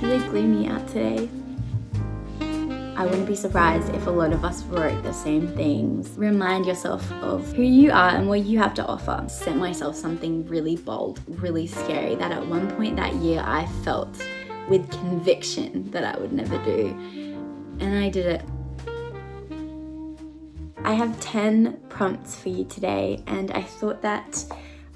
really gloomy out today. I wouldn't be surprised if a lot of us wrote the same things. Remind yourself of who you are and what you have to offer. Set myself something really bold, really scary that at one point that year I felt with conviction that I would never do. And I did it. I have 10 prompts for you today, and I thought that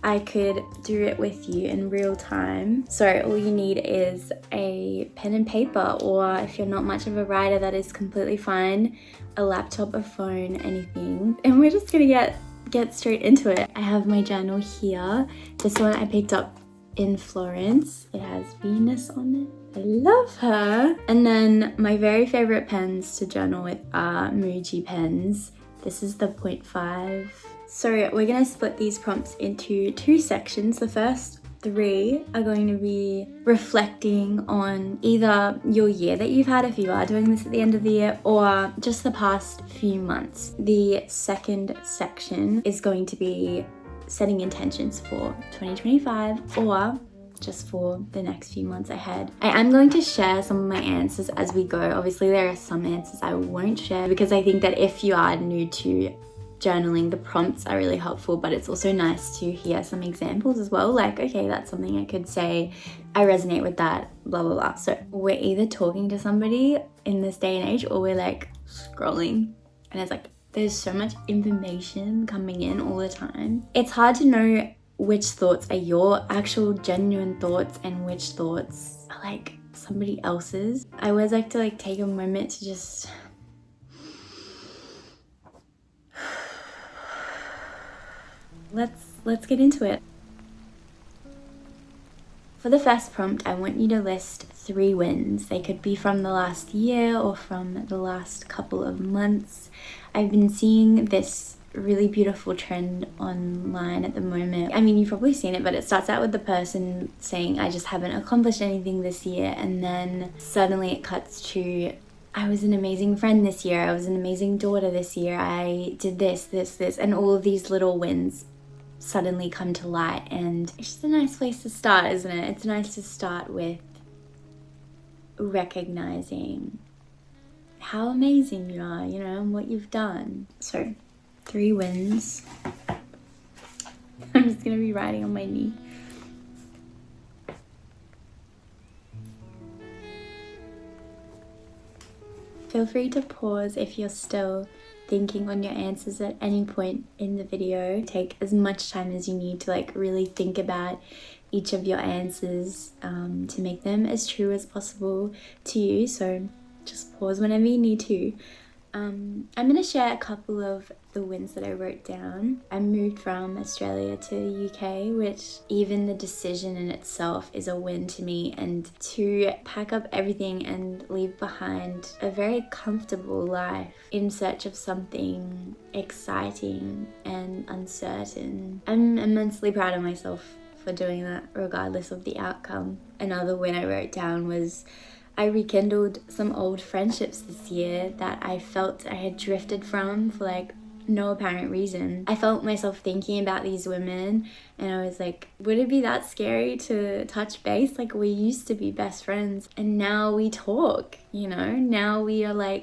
I could do it with you in real time. So all you need is a pen and paper, or if you're not much of a writer, that is completely fine. A laptop, a phone, anything. And we're just gonna get straight into it. I have my journal here. This one I picked up in Florence. It has Venus on it. I love her. And then my very favorite pens to journal with are Muji pens. This is the 0.5. So we're going to split these prompts into 2 sections. The first 3 are going to be reflecting on either your year that you've had, if you are doing this at the end of the year, or just the past few months. The second section is going to be setting intentions for 2025 or just for the next few months ahead. I am going to share some of my answers as we go. Obviously, there are some answers I won't share because I think that if you are new to journaling, the prompts are really helpful, but it's also nice to hear some examples as well. Like, okay, that's something I could say, I resonate with that, blah, blah, blah. So we're either talking to somebody in this day and age, or we're like scrolling, and it's like, there's so much information coming in all the time. It's hard to know which thoughts are your actual genuine thoughts and which thoughts are like somebody else's. I always like to take a moment to just let's get into it. For the first prompt, I want you to list 3 wins. They could be from the last year or from the last couple of months. I've been seeing this really beautiful trend online at the moment. I mean, you've probably seen it, but it starts out with the person saying, I just haven't accomplished anything this year, and then suddenly it cuts to, I was an amazing friend this year, I was an amazing daughter this year, I did this, and all of these little wins suddenly come to light. And it's just a nice place to start, isn't it? It's nice to start with recognizing how amazing you are, and what you've done. So 3 wins. I'm just gonna be writing on my knee. Feel free to pause if you're still thinking on your answers at any point in the video. Take as much time as you need to really think about each of your answers to make them as true as possible to you. So just pause whenever you need to. I'm going to share a couple of the wins that I wrote down. I moved from Australia to the UK, which even the decision in itself is a win to me, and to pack up everything and leave behind a very comfortable life in search of something exciting and uncertain. I'm immensely proud of myself for doing that regardless of the outcome. Another win I wrote down was I rekindled some old friendships this year that I felt I had drifted from for no apparent reason. I felt myself thinking about these women, and I was like, would it be that scary to touch base? We used to be best friends, and now we talk, now we are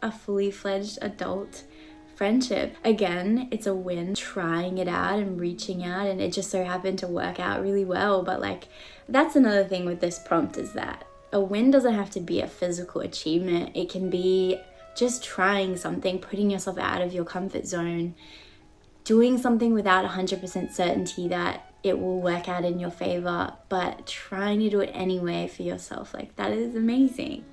a fully fledged adult friendship. Again, it's a win trying it out and reaching out, and it just so happened to work out really well. But that's another thing with this prompt, is that a win doesn't have to be a physical achievement. It can be just trying something, putting yourself out of your comfort zone, doing something without 100% certainty that it will work out in your favor, but trying to do it anyway for yourself. That is amazing.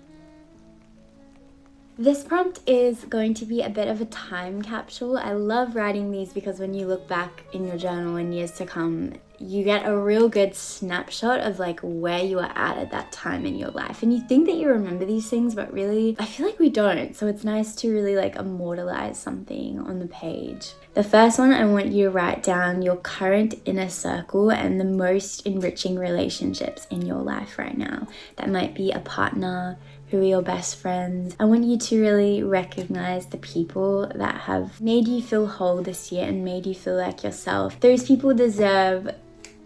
This prompt is going to be a bit of a time capsule. I love writing these because when you look back in your journal in years to come, you get a real good snapshot of where you are at that time in your life. And you think that you remember these things, but really, I feel like we don't. So it's nice to really immortalize something on the page. The first one, I want you to write down your current inner circle and the most enriching relationships in your life right now. That might be a partner, who are your best friends. I want you to really recognize the people that have made you feel whole this year and made you feel like yourself. Those people deserve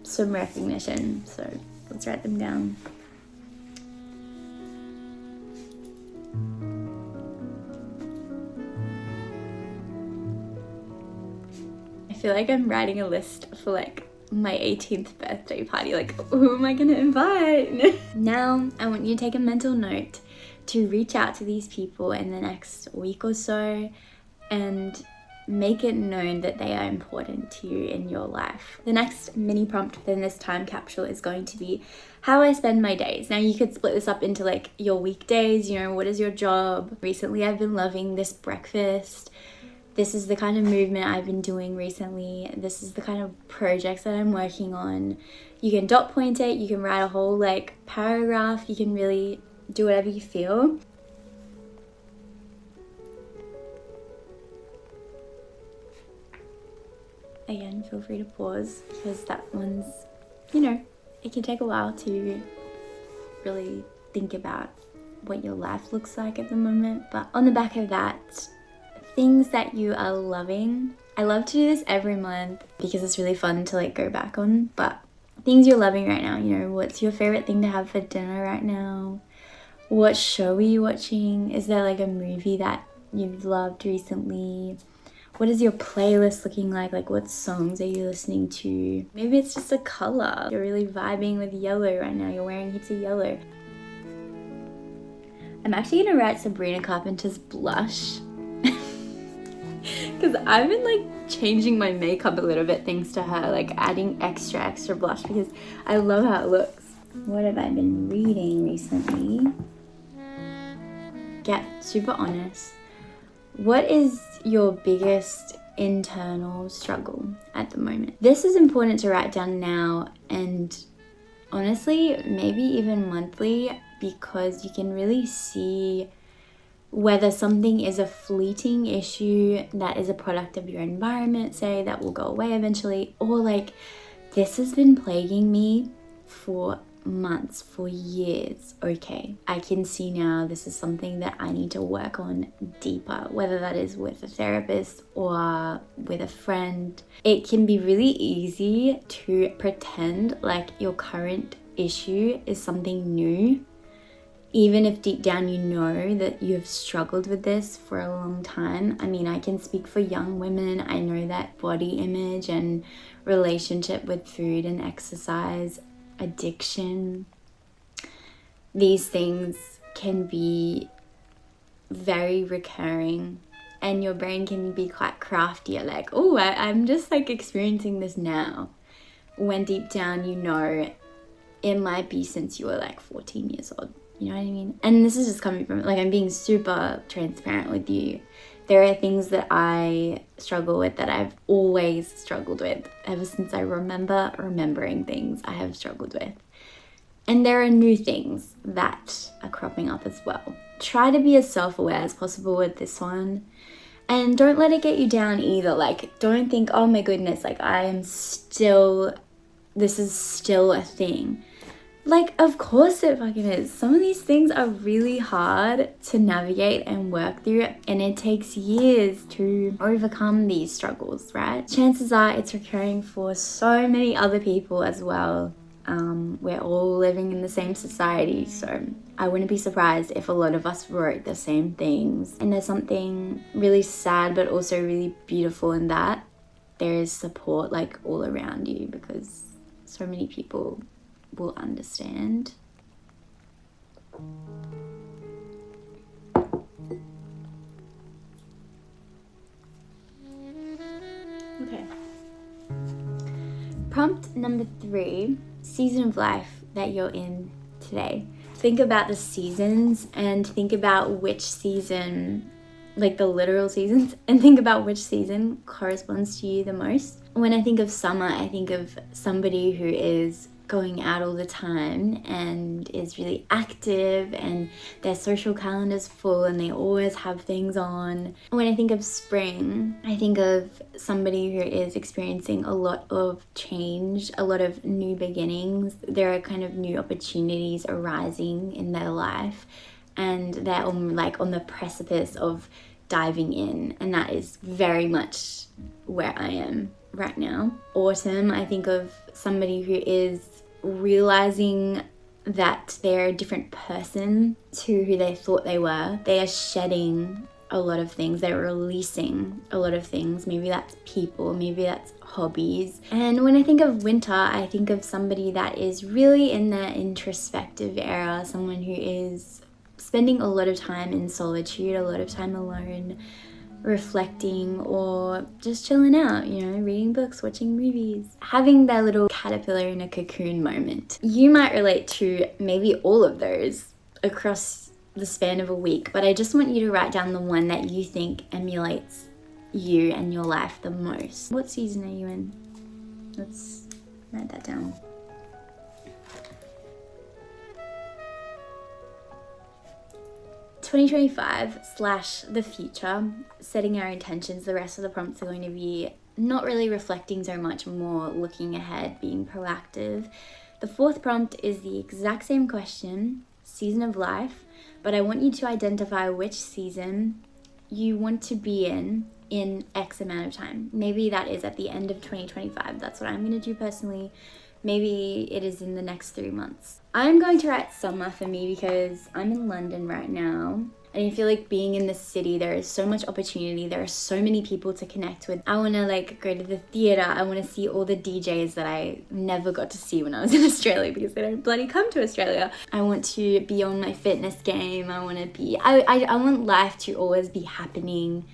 some recognition, so let's write them down. feel like I'm writing a list for like my 18th birthday party. Like, who am I gonna invite? Now, I want you to take a mental note to reach out to these people in the next week or so and make it known that they are important to you in your life. The next mini prompt within this time capsule is going to be how I spend my days. Now you could split this up into like your weekdays, you know, what is your job? Recently I've been loving this breakfast. This is the kind of movement I've been doing recently. This is the kind of projects that I'm working on. You can dot point it, you can write a whole like paragraph, you can really do whatever you feel. Again, feel free to pause because that one's, you know, it can take a while to really think about what your life looks like at the moment. But on the back of that, things that you are loving. I love to do this every month because it's really fun to like go back on, but things you're loving right now, you know, what's your favorite thing to have for dinner right now? What show are you watching? Is there like a movie that you've loved recently? What is your playlist looking like? Like what songs are you listening to? Maybe it's just a color. You're really vibing with yellow right now. You're wearing heaps of yellow. I'm actually gonna write Sabrina Carpenter's blush because I've been like changing my makeup a little bit thanks to her, like adding extra blush because I love how it looks. What have I been reading recently? Get super honest. What is your biggest internal struggle at the moment? This is important to write down now and honestly, maybe even monthly, because you can really see whether something is a fleeting issue that is a product of your environment, say, that will go away eventually, or like this has been plaguing me for months, for years. Okay, I can see now this is something that I need to work on deeper, whether that is with a therapist or with a friend. It can be really easy to pretend like your current issue is something new, even if deep down you know that you have struggled with this for a long time. I mean, I can speak for young women. I know that body image and relationship with food and exercise, addiction, these things can be very recurring and your brain can be quite crafty. You're like, oh, I'm just like experiencing this now, when deep down you know it might be since you were like 14 years old. You know what I mean? And this is just coming from, like, I'm being super transparent with you. There are things that I struggle with that I've always struggled with. Ever since I remember remembering things, I have struggled with. And there are new things that are cropping up as well. Try to be as self-aware as possible with this one. And don't let it get you down either. Like, don't think, oh my goodness, like this is still a thing. Like, of course it fucking is. Some of these things are really hard to navigate and work through, and it takes years to overcome these struggles, right? Chances are it's recurring for so many other people as well. We're all living in the same society, so I wouldn't be surprised if a lot of us wrote the same things. And there's something really sad but also really beautiful in that. There is support like all around you because so many people will understand. Okay. Prompt number 3, season of life that you're in today. Think about the seasons and think about which season, like the literal seasons, and think about which season corresponds to you the most. When I think of summer, I think of somebody who is going out all the time and is really active and their social calendar's full and they always have things on. When I think of spring, I think of somebody who is experiencing a lot of change, a lot of new beginnings. There are kind of new opportunities arising in their life and they're on the precipice of diving in, and that is very much where I am right now. Autumn, I think of somebody who is realizing that they're a different person to who they thought they were. They are shedding a lot of things. They're releasing a lot of things. Maybe that's people, maybe that's hobbies. And when I think of winter, I think of somebody that is really in their introspective era, someone who is spending a lot of time in solitude, a lot of time alone, reflecting, or just chilling out, you know, reading books, watching movies, having that little caterpillar in a cocoon moment. You might relate to maybe all of those across the span of a week, but I just want you to write down the one that you think emulates you and your life the most. What season are you in? Let's write that down. /the future, setting our intentions. The rest of the prompts are going to be not really reflecting so much, more looking ahead, being proactive. The fourth prompt is the exact same question, season of life, but I want you to identify which season you want to be in X amount of time. Maybe that is at the end of 2025. That's what I'm going to do personally. Maybe it is in the next 3 months. I'm going to write summer for me because I'm in London right now. And I feel like being in the city, there is so much opportunity. There are so many people to connect with. I want to like go to the theatre. I want to see all the DJs that I never got to see when I was in Australia because they don't bloody come to Australia. I want to be on my fitness game. I want life to always be happening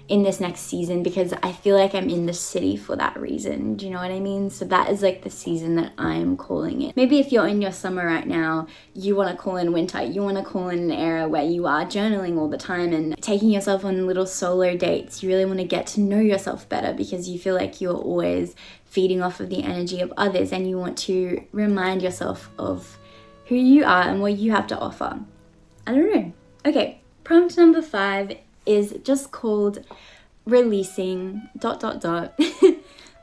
in this next season because I feel like I'm in the city for that reason. Do you know what I mean? So that is like the season that I'm calling it. Maybe if you're in your summer right now, you want to call in winter. You want to call in an era where you are journaling all the time and taking yourself on little solo dates. You really want to get to know yourself better because you feel like you're always feeding off of the energy of others and you want to remind yourself of who you are and what you have to offer. I don't know. Okay, prompt number 5 is just called releasing ...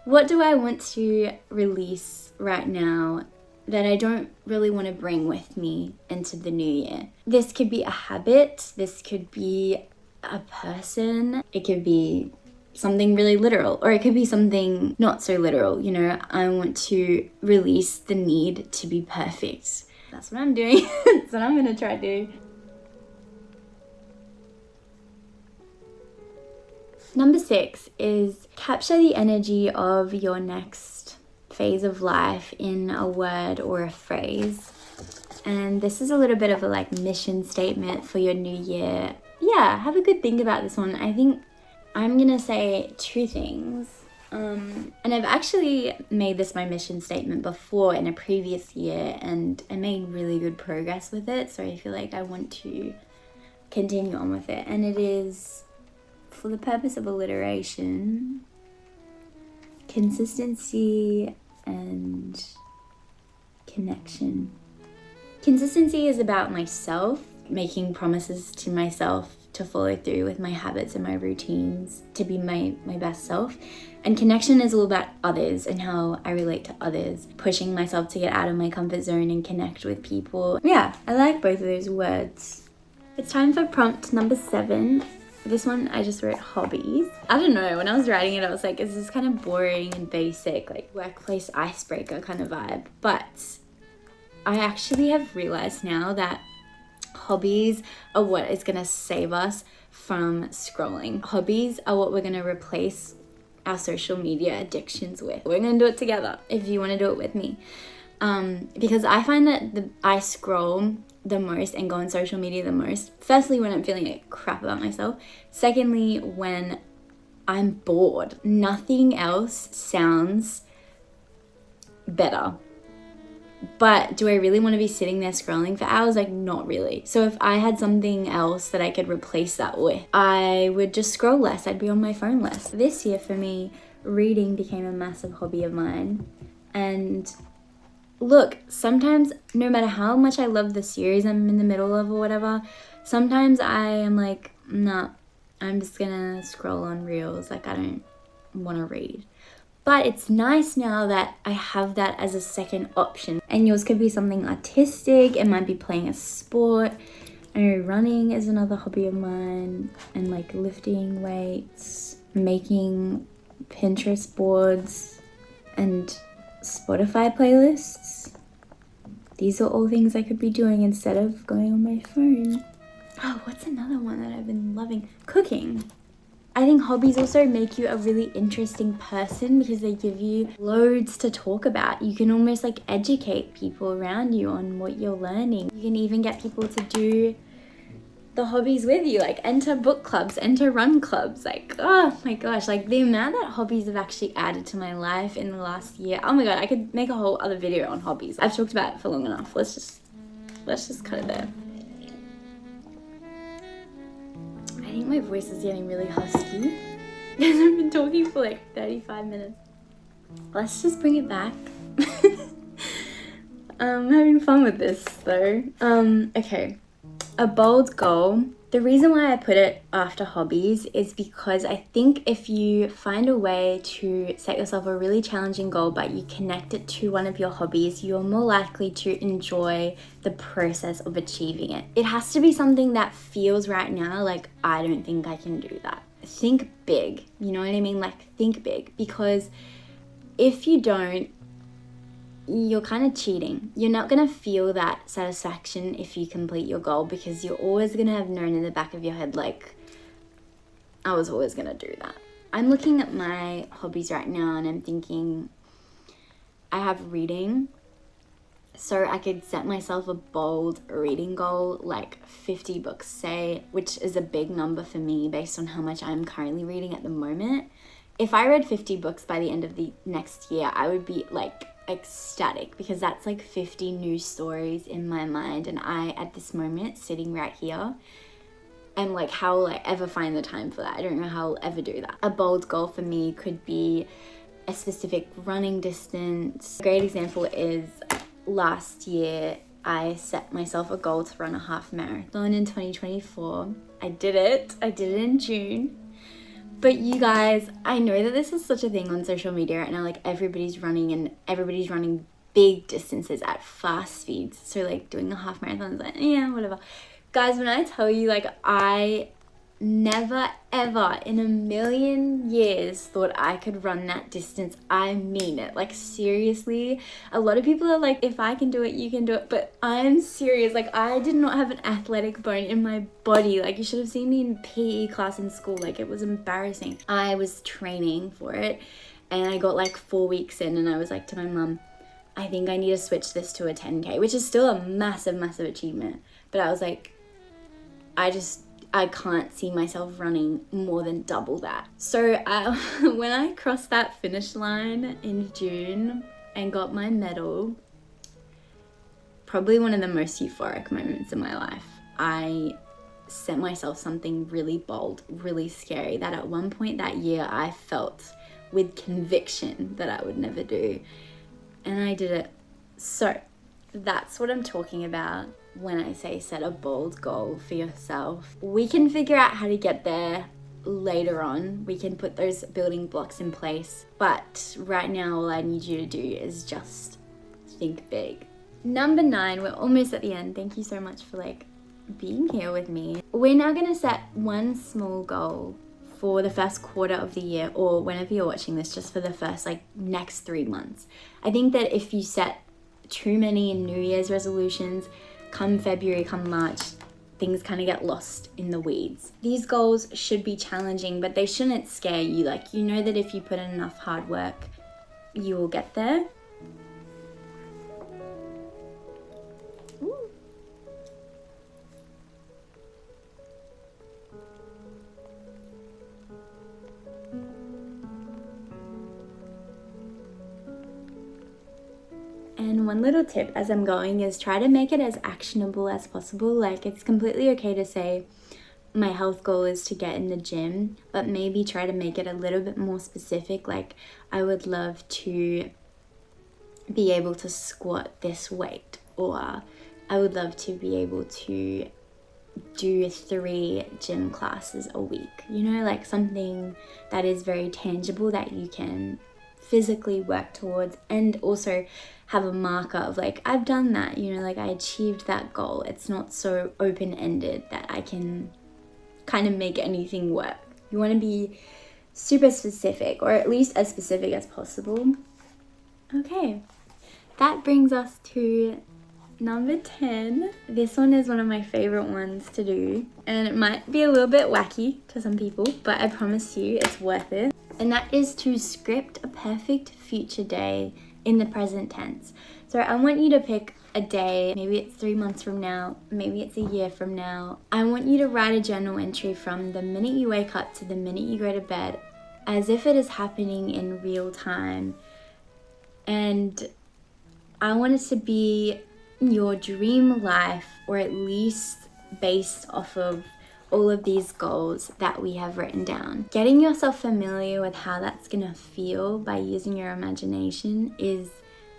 What do I want to release right now that I don't really want to bring with me into the new year? This could be a habit, this could be a person, it could be something really literal, or it could be something not so literal. You know, I want to release the need to be perfect. That's what I'm doing. That's what I'm gonna try to do. Number 6 is capture the energy of your next phase of life in a word or a phrase. And this is a little bit of a like mission statement for your new year. Yeah, have a good think about this one. I think I'm gonna say 2 things. And I've actually made this my mission statement before in a previous year and I made really good progress with it. So I feel like I want to continue on with it. And it is, for the purpose of alliteration, consistency and connection. Consistency is about myself, making promises to myself to follow through with my habits and my routines to be my best self. And connection is all about others and how I relate to others, pushing myself to get out of my comfort zone and connect with people. Yeah, I like both of those words. It's time for prompt number 7. This one, I just wrote hobbies. I don't know, when I was writing it, I was like, is this kind of boring and basic, like workplace icebreaker kind of vibe? But I actually have realized now that hobbies are what is gonna save us from scrolling. Hobbies are what we're gonna replace our social media addictions with. We're gonna do it together if you wanna do it with me. Because I find that I scroll the most and go on social media the most. Firstly, when I'm feeling like crap about myself. Secondly, when I'm bored. Nothing else sounds better. But do I really want to be sitting there scrolling for hours? Like, not really. So if I had something else that I could replace that with, I would just scroll less. I'd be on my phone less. This year for me, reading became a massive hobby of mine. And look, sometimes no matter how much I love the series I'm in the middle of or whatever, sometimes I am like, nah, I'm just gonna scroll on reels. Like, I don't want to read. But it's nice now that I have that as a second option. And yours could be something artistic. It might be playing a sport. I know running is another hobby of mine. And like lifting weights, making Pinterest boards, and Spotify playlists. These are all things I could be doing instead of going on my phone. Oh, what's another one that I've been loving? Cooking. I think hobbies also make you a really interesting person because they give you loads to talk about. You can almost like educate people around you on what you're learning. You can even get people to do the hobbies with you, like enter book clubs, enter run clubs. Like, oh my gosh, like the amount that hobbies have actually added to my life in the last year. Oh my god, I could make a whole other video on hobbies. I've talked about it for long enough. Let's just cut it there. I think my voice is getting really husky because I've been talking for like 35 minutes. Let's just bring it back. I'm having fun with this though. Okay. A bold goal. The reason why I put it after hobbies is because I think if you find a way to set yourself a really challenging goal but you connect it to one of your hobbies, you're more likely to enjoy the process of achieving it. It has to be something that feels right now like, I don't think I can do that. Think big, you know what I mean? Like, think big, because if you don't, you're kind of cheating. You're not going to feel that satisfaction if you complete your goal, because you're always going to have known in the back of your head, like, I was always going to do that. I'm looking at my hobbies right now and I'm thinking, I have reading, so I could set myself a bold reading goal, like 50 books, say, which is a big number for me based on how much I'm currently reading at the moment. If I read 50 books by the end of the next year, I would be like ecstatic, because that's like 50 new stories in my mind, and I at this moment sitting right here am like, how will I ever find the time for that? I don't know how I'll ever do that. A bold goal for me could be a specific running distance. A great example is last year I set myself a goal to run a half marathon in 2024. I did it in June. But you guys, I know that this is such a thing on social media right now, like everybody's running, and everybody's running big distances at fast speeds. So like doing the half marathons, like, yeah, whatever. Guys, when I tell you, like, I never ever in a million years thought I could run that distance. I mean it. Like, seriously, a lot of people are like, if I can do it, you can do it. But I'm serious. Like, I did not have an athletic bone in my body. Like, you should have seen me in PE class in school. Like, it was embarrassing. I was training for it and I got like 4 weeks in and I was like to my mum, I think I need to switch this to a 10K, which is still a massive achievement. But I was like, I can't see myself running more than double that. So when I crossed that finish line in June and got my medal, probably one of the most euphoric moments in my life. I set myself something really bold, really scary, that at one point that year I felt with conviction that I would never do. And I did it. So that's what I'm talking about when I say set a bold goal for yourself. We can figure out how to get there later on. We can put those building blocks in place. But right now, all I need you to do is just think big. Number 9, we're almost at the end. Thank you so much for like being here with me. We're now gonna set one small goal for the first quarter of the year, or whenever you're watching this, just for the first like next 3 months. I think that if you set too many New Year's resolutions, come February, come March, things kind of get lost in the weeds. These goals should be challenging, but they shouldn't scare you. Like, you know that if you put in enough hard work, you will get there. Ooh. And one little tip as I'm going is try to make it as actionable as possible. Like, it's completely okay to say my health goal is to get in the gym, but maybe try to make it a little bit more specific. Like, I would love to be able to squat this weight, or I would love to be able to do 3 gym classes a week. You know, like something that is very tangible that you can physically work towards, and also have a marker of like, I've done that, you know, like I achieved that goal. It's not so open-ended that I can kind of make anything work. You want to be super specific, or at least as specific as possible. Okay, that brings us to number 10. This one is one of my favorite ones to do, and it might be a little bit wacky to some people, but I promise you it's worth it. And that is to script a perfect future day in the present tense. So I want you to pick a day, maybe it's 3 months from now, maybe it's a year from now. I want you to write a journal entry from the minute you wake up to the minute you go to bed, as if it is happening in real time. And I want it to be your dream life, or at least based off of all of these goals that we have written down. Getting yourself familiar with how that's gonna feel by using your imagination is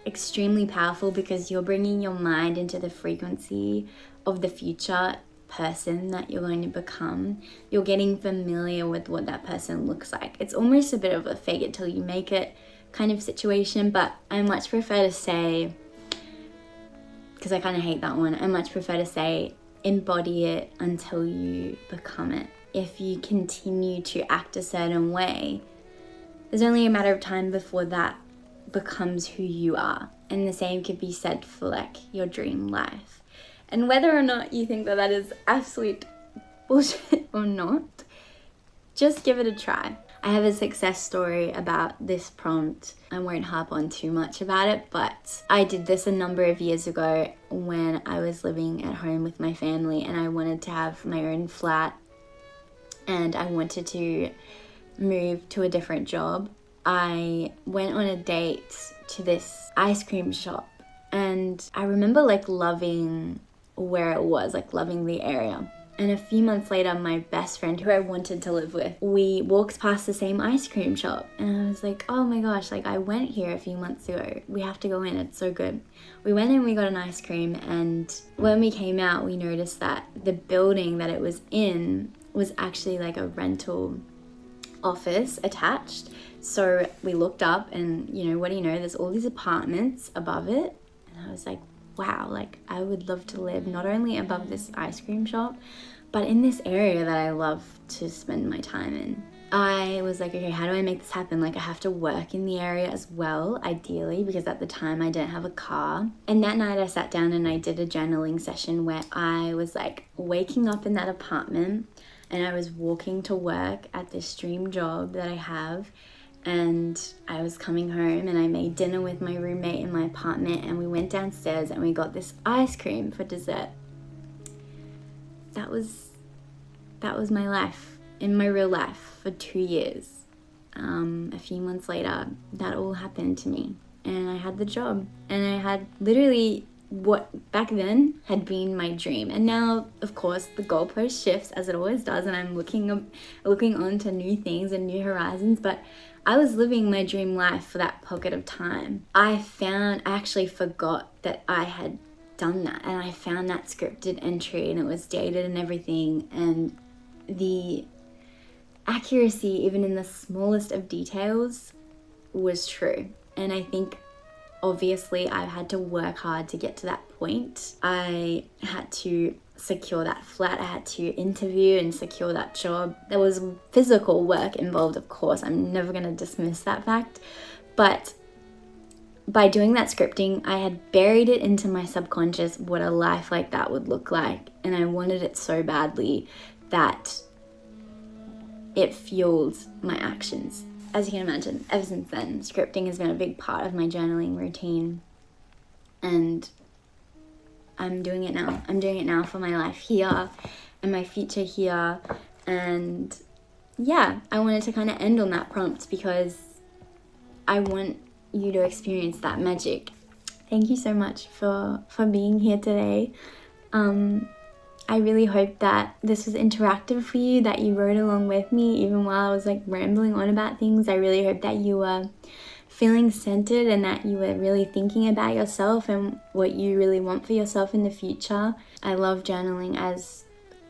extremely powerful, because you're bringing your mind into the frequency of the future person that you're going to become. You're getting familiar with what that person looks like. It's almost a bit of a fake it till you make it kind of situation, but I much prefer to say, because I kind of hate that one, I much prefer to say embody it until you become it. If you continue to act a certain way, there's only a matter of time before that becomes who you are. And the same could be said for like your dream life. And whether or not you think that that is absolute bullshit or not, just give it a try. I have a success story about this prompt. I won't harp on too much about it, but I did this a number of years ago when I was living at home with my family, and I wanted to have my own flat, and I wanted to move to a different job. I went on a date to this ice cream shop, and I remember like loving where it was, like loving the area. And a few months later, my best friend who I wanted to live with, we walked past the same ice cream shop, and I was like, oh my gosh, like I went here a few months ago. We have to go in, it's so good. We went in, we got an ice cream, and when we came out, we noticed that the building that it was in was actually like a rental office attached. So we looked up, and you know, what do you know, there's all these apartments above it. And I was like, wow, like I would love to live not only above this ice cream shop, but in this area that I love to spend my time in. I was like, okay, how do I make this happen? Like I have to work in the area as well, ideally, because at the time I didn't have a car. And that night I sat down and I did a journaling session where I was like waking up in that apartment, and I was walking to work at this dream job that I have. And I was coming home, and I made dinner with my roommate in my apartment, and we went downstairs and we got this ice cream for dessert. That was my life, in my real life, for 2 years. A few months later, that all happened to me, and I had the job, and I had literally what back then had been my dream. And now, of course, the goalpost shifts, as it always does, and I'm looking on to new things and new horizons, but I was living my dream life for that pocket of time. I actually forgot that I had done that, and I found that scripted entry, and it was dated and everything, and the accuracy, even in the smallest of details, was true. And I think obviously I've had to work hard to get to that point. I had to secure that flat, I had to interview and secure that job. There was physical work involved, of course. I'm never going to dismiss that fact. But by doing that scripting, I had buried it into my subconscious what a life like that would look like. And I wanted it so badly that it fueled my actions. As you can imagine, ever since then, scripting has been a big part of my journaling routine. And I'm doing it now. I'm doing it now for my life here and my future here. And yeah, I wanted to kind of end on that prompt because I want you to experience that magic. Thank you so much for being here today. I really hope that this was interactive for you, that you rode along with me even while I was like rambling on about things. I really hope that you were feeling centered and that you were really thinking about yourself and what you really want for yourself in the future. I love journaling as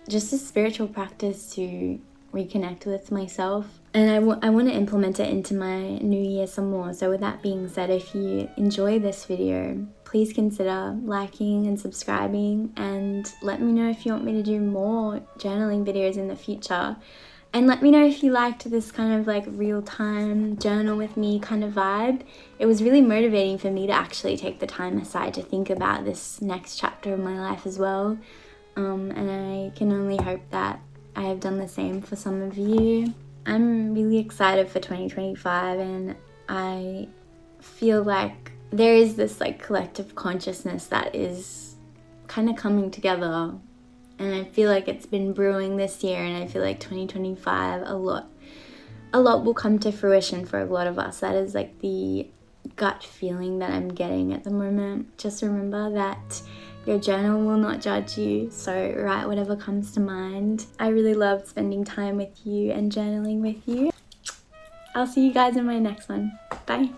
just a spiritual practice to reconnect with myself, and I want to implement it into my new year some more. So with that being said, if you enjoy this video, please consider liking and subscribing, and let me know if you want me to do more journaling videos in the future. And let me know if you liked this kind of like real-time journal with me kind of vibe. It was really motivating for me to actually take the time aside to think about this next chapter of my life as well. And I can only hope that I have done the same for some of you. I'm really excited for 2025, and I feel like there is this like collective consciousness that is kind of coming together, and I feel like it's been brewing this year, and I feel like 2025 a lot will come to fruition for a lot of us. That is like the gut feeling that I'm getting at the moment. Just remember that your journal will not judge you, so write whatever comes to mind. I really loved spending time with you and journaling with you. I'll see you guys in my next one. Bye.